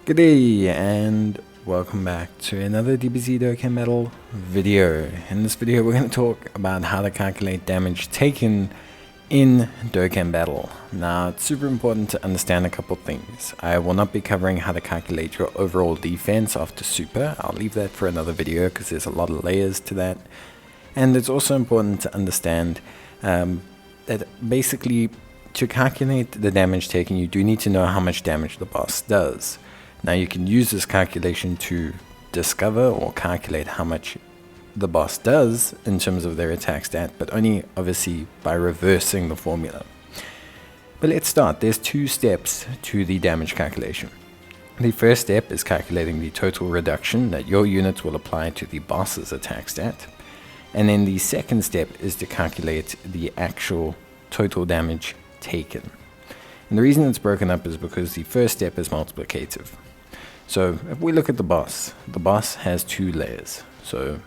Good day and welcome back to another DBZ Dokkan Battle video. In this video we're going to talk about how to calculate damage taken in Dokkan Battle. Now it's super important to understand a couple things. I will not be covering how to calculate your overall defense after super. I'll leave that for another video because there's a lot of layers to that. And it's also important to understand that basically to calculate the damage taken you do need to know how much damage the boss does. Now you can use this calculation to discover or calculate how much the boss does in terms of their attack stat, but only obviously by reversing the formula. But let's start. There's two steps to the damage calculation. The first step is calculating the total reduction that your units will apply to the boss's attack stat. And then the second step is to calculate the actual total damage taken. And the reason it's broken up is because the first step is multiplicative. So if we look at the boss has two layers. So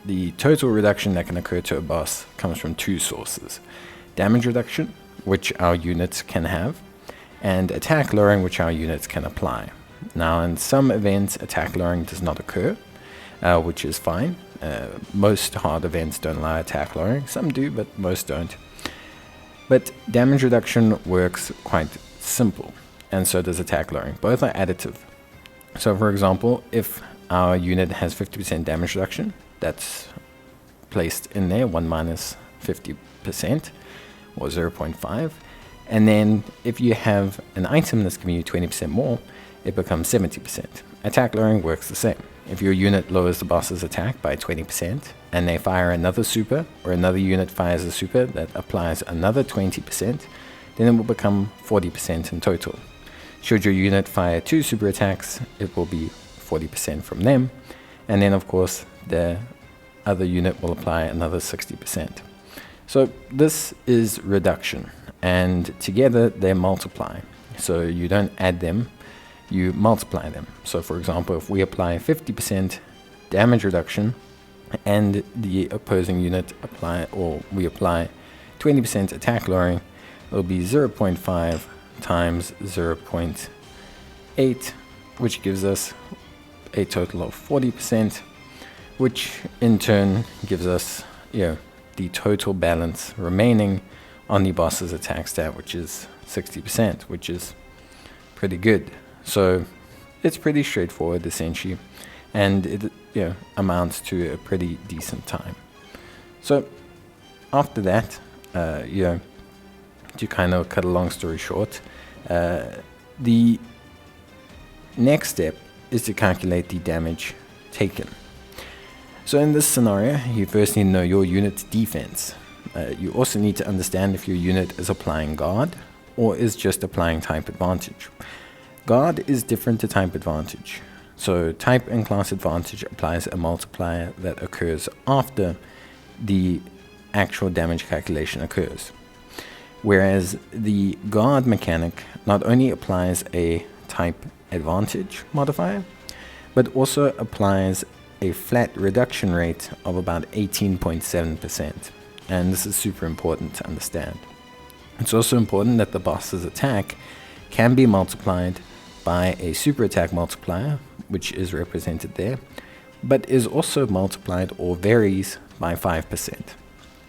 the total reduction that can occur to a boss comes from two sources. Damage reduction, which our units can have, and attack lowering, which our units can apply. Now in some events attack lowering does not occur, which is fine. Most hard events don't allow attack lowering. Some do, but most don't. But damage reduction works quite simple, and so does attack lowering. Both are additive. So for example, if our unit has 50% damage reduction, that's placed in there, 1 minus 50% or 0.5. And then if you have an item that's giving you 20% more, it becomes 70%. Attack lowering works the same. If your unit lowers the boss's attack by 20% and they fire another super, or another unit fires a super that applies another 20%, then it will become 40% in total. Should your unit fire 2 super attacks, it will be 40% from them, and then of course the other unit will apply another 60%. So this is reduction, and together they multiply. So you don't add them, you multiply them. So for example, if we apply 50% damage reduction and the opposing unit we apply 20% attack lowering, it will be 0.5 times 0.8, which gives us a total of 40%, which in turn gives us the total balance remaining on the boss's attack stat, which is 60%, which is pretty good. So it's pretty straightforward essentially, and it amounts to a pretty decent time. So after that, to kind of cut a long story short, the next step is to calculate the damage taken. So in this scenario, you first need to know your unit's defense. You also need to understand if your unit is applying guard or is just applying type advantage. Guard is different to type advantage. So type and class advantage applies a multiplier that occurs after the actual damage calculation occurs. Whereas the guard mechanic not only applies a type advantage modifier, but also applies a flat reduction rate of about 18.7%. And this is super important to understand. It's also important that the boss's attack can be multiplied by a super attack multiplier, which is represented there, but is also multiplied or varies by 5%.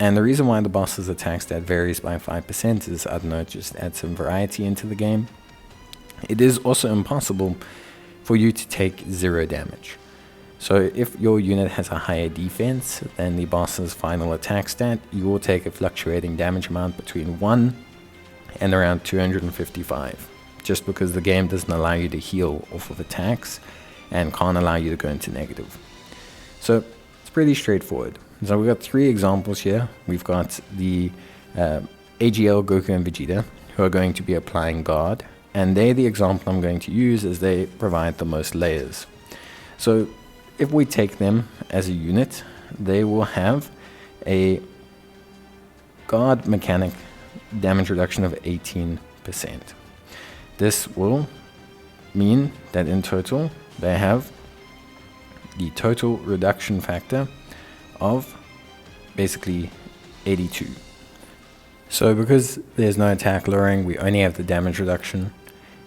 And the reason why the boss's attack stat varies by 5% is, I don't know, just add some variety into the game. It is also impossible for you to take 0 damage. So if your unit has a higher defense than the boss's final attack stat, you will take a fluctuating damage amount between 1 and around 255, just because the game doesn't allow you to heal off of attacks and can't allow you to go into negative. So it's pretty straightforward. So we've got 3 examples here. We've got the AGL, Goku, and Vegeta, who are going to be applying guard, and they're the example I'm going to use as they provide the most layers. So if we take them as a unit, they will have a guard mechanic damage reduction of 18%. This will mean that in total they have the total reduction factor of basically 82. So because there's no attack lowering, we only have the damage reduction.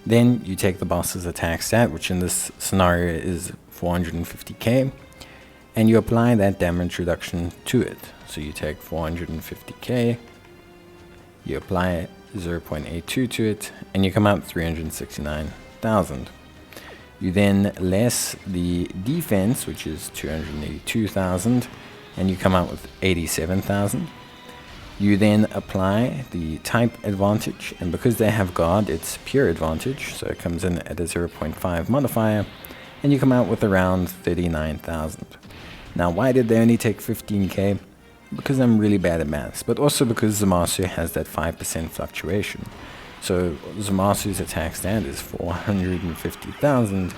Then you take the boss's attack stat, which in this scenario is 450k, and you apply that damage reduction to it. So you take 450k, you apply 0.82 to it, and you come out 369,000. You then less the defense, which is 282,000, and you come out with 87,000. You then apply the type advantage, and because they have guard, it's pure advantage, so it comes in at a 0.5 modifier, and you come out with around 39,000. Now, why did they only take 15k? Because I'm really bad at maths, but also because Zamasu has that 5% fluctuation. So Zamasu's attack stat is 450,000,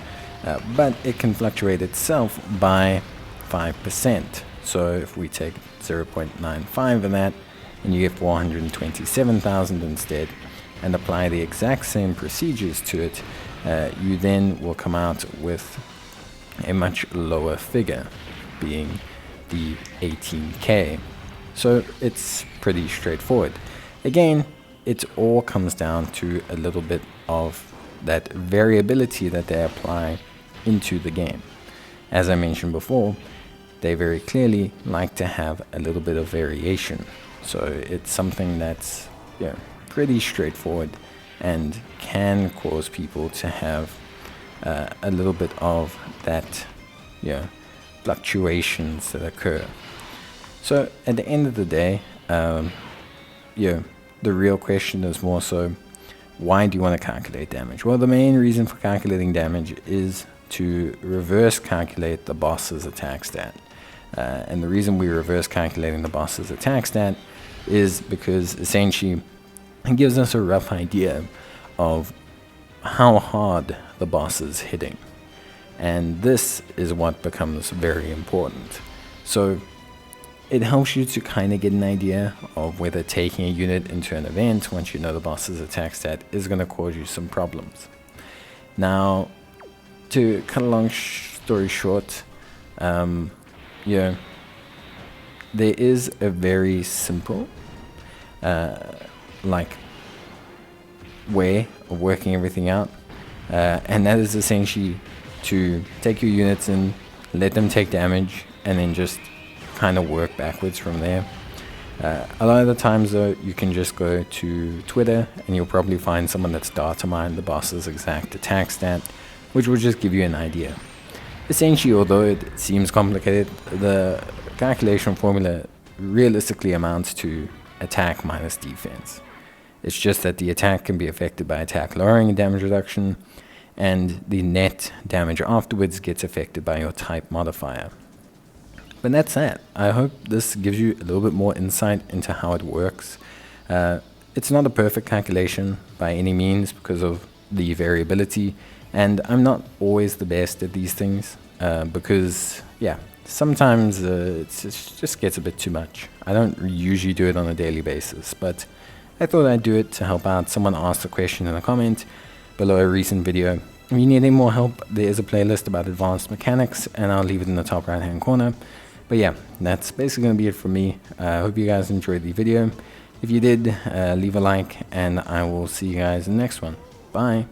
but it can fluctuate itself by 5%. So if we take 0.95 of that, and you get 427,000 instead, and apply the exact same procedures to it, you then will come out with a much lower figure, being the 18k. So it's pretty straightforward. Again, it all comes down to a little bit of that variability that they apply into the game. As I mentioned before, they very clearly like to have a little bit of variation. So it's something that's pretty straightforward and can cause people to have a little bit of that fluctuations that occur. So at the end of the day, the real question is more so, why do you want to calculate damage? Well, the main reason for calculating damage is to reverse calculate the boss's attack stat. And the reason we reverse calculating the boss's attack stat is because essentially it gives us a rough idea of how hard the boss is hitting. And this is what becomes very important. So it helps you to kind of get an idea of whether taking a unit into an event, once you know the boss's attack stat, is going to cause you some problems. Now, to cut a long story short, there is a very simple way of working everything out, and that is essentially to take your units in, let them take damage, and then just kind of work backwards from there. A lot of the times though, you can just go to Twitter and you'll probably find someone that's data mined the boss's exact attack stat, which will just give you an idea. Essentially, although it seems complicated, the calculation formula realistically amounts to attack minus defense. It's just that the attack can be affected by attack lowering and damage reduction, and the net damage afterwards gets affected by your type modifier. But that's that. I hope this gives you a little bit more insight into how it works. It's not a perfect calculation by any means because of the variability, and I'm not always the best at these things because, sometimes it just gets a bit too much. I don't usually do it on a daily basis, but I thought I'd do it to help out. Someone asked a question in a comment below a recent video. If you need any more help, there is a playlist about advanced mechanics, and I'll leave it in the top right hand corner. But that's basically going to be it from me. I hope you guys enjoyed the video. If you did, leave a like, and I will see you guys in the next one. Bye.